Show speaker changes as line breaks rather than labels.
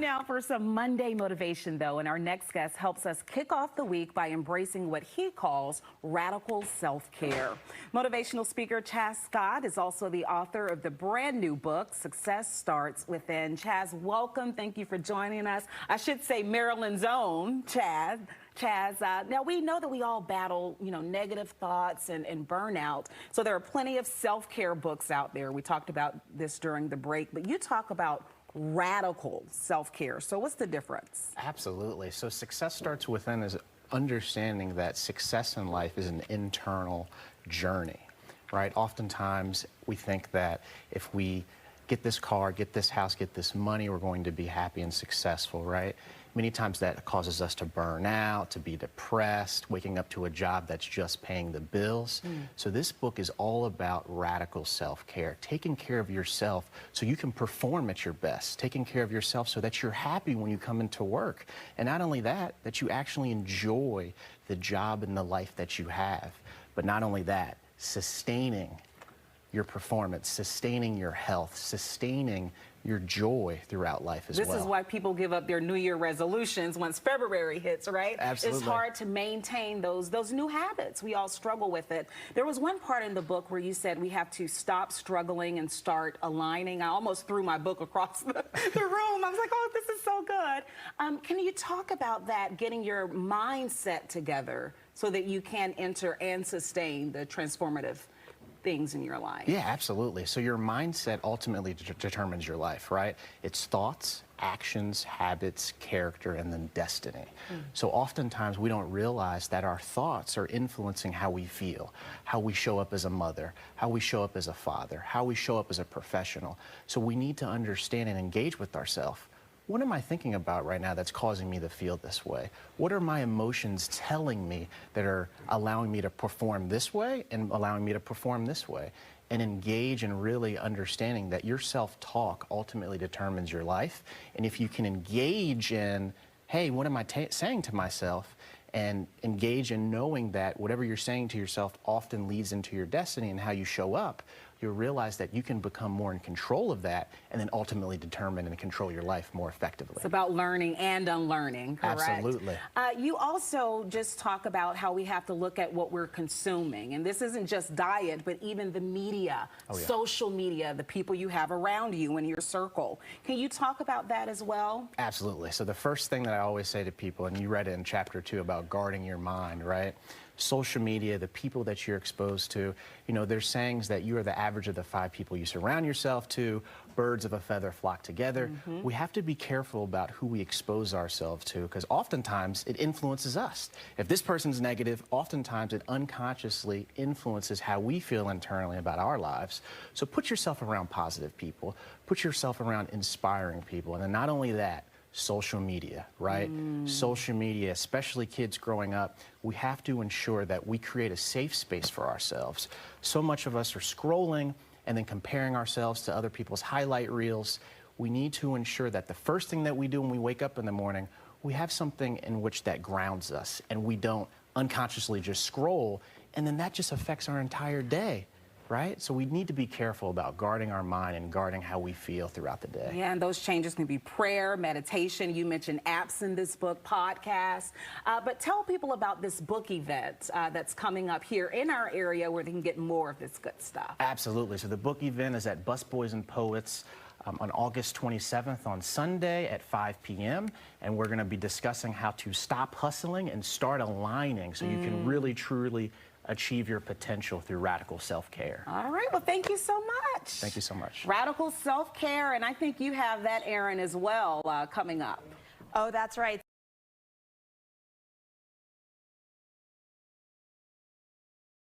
Now for some Monday motivation, though, and our next guest helps us kick off the week by embracing what he calls radical self-care. Motivational speaker Chazz Scott is also the author of the brand new book, Success Starts Within. Chazz, welcome. Thank you for joining us. I should say Maryland's own Chazz. Now we know that we all battle, negative thoughts and burnout. So there are plenty of self-care books out there. We talked about this during the break, but you talk about radical self-care. So what's the difference?
Absolutely. So success starts within is understanding that success in life is an internal journey, right? Oftentimes we think that if we get this car, get this house, get this money, we're going to be happy and successful, right? Many times that causes us to burn out, to be depressed, waking up to a job that's just paying the bills. So this book is all about radical self-care, taking care of yourself so you can perform at your best, taking care of yourself so that you're happy when you come into work. And not only that, that you actually enjoy the job and the life that you have. But not only that, sustaining your performance, sustaining your health, sustaining your joy throughout life as well.
This is why people give up their New Year resolutions once February hits, right?
Absolutely.
It's hard to maintain those new habits. We all struggle with it. There was one part in the book where you said we have to stop struggling and start aligning. I almost threw my book across the room. I was like, oh, this is so good. Can you talk about that, getting your mindset together so that you can enter and sustain the transformative things in your life?
Yeah, absolutely. So your mindset ultimately determines your life, right? It's thoughts, actions, habits, character, and then destiny. So oftentimes we don't realize that our thoughts are influencing how we feel, how we show up as a mother, how we show up as a father, how we show up as a professional. So we need to understand and engage with ourselves. What am I thinking about right now that's causing me to feel this way? What are my emotions telling me that are allowing me to perform this way and allowing me to perform this way? And engage in really understanding that your self-talk ultimately determines your life. And if you can engage in, hey, what am I saying to myself? And engage in knowing that whatever you're saying to yourself often leads into your destiny and how you show up, you'll realize that you can become more in control of that and then ultimately determine and control your life more effectively.
It's about learning and unlearning, correct?
Absolutely.
You also just talk about how we have to look at what we're consuming. And this isn't just diet, but even the media, social media, the people you have around you in your circle. Can you talk about that as well?
Absolutely. So the first thing that I always say to people, and you read it in chapter 2 about guarding your mind, right? Social media, the people that you're exposed to, there's sayings that you are the average of the 5 people you surround yourself to, birds of a feather flock together. We have to be careful about who we expose ourselves to, because oftentimes it influences us. If this person's negative, oftentimes it unconsciously influences how we feel internally about our lives. So put yourself around positive people, put yourself around inspiring people, and then not only that, social media, right? Social media, especially kids growing up, we have to ensure that we create a safe space for ourselves. So much of us are scrolling and then comparing ourselves to other people's highlight reels. We need to ensure that the first thing that we do when we wake up in the morning, we have something in which that grounds us and we don't unconsciously just scroll, and then that just affects our entire day. Right? So we need to be careful about guarding our mind and guarding how we feel throughout the day.
Yeah, and those changes can be prayer, meditation. You mentioned apps in this book, podcasts. But tell people about this book event that's coming up here in our area where they can get more of this good stuff.
Absolutely. So the book event is at Busboys and Poets on August 27th on Sunday at 5 p.m. And we're going to be discussing how to stop hustling and start aligning so you can really, truly achieve your potential through radical self-care.
All right. Well, thank you so much.
Thank you so much.
Radical self-care, and I think you have that, Aaron, as well, coming up.
Oh, that's right.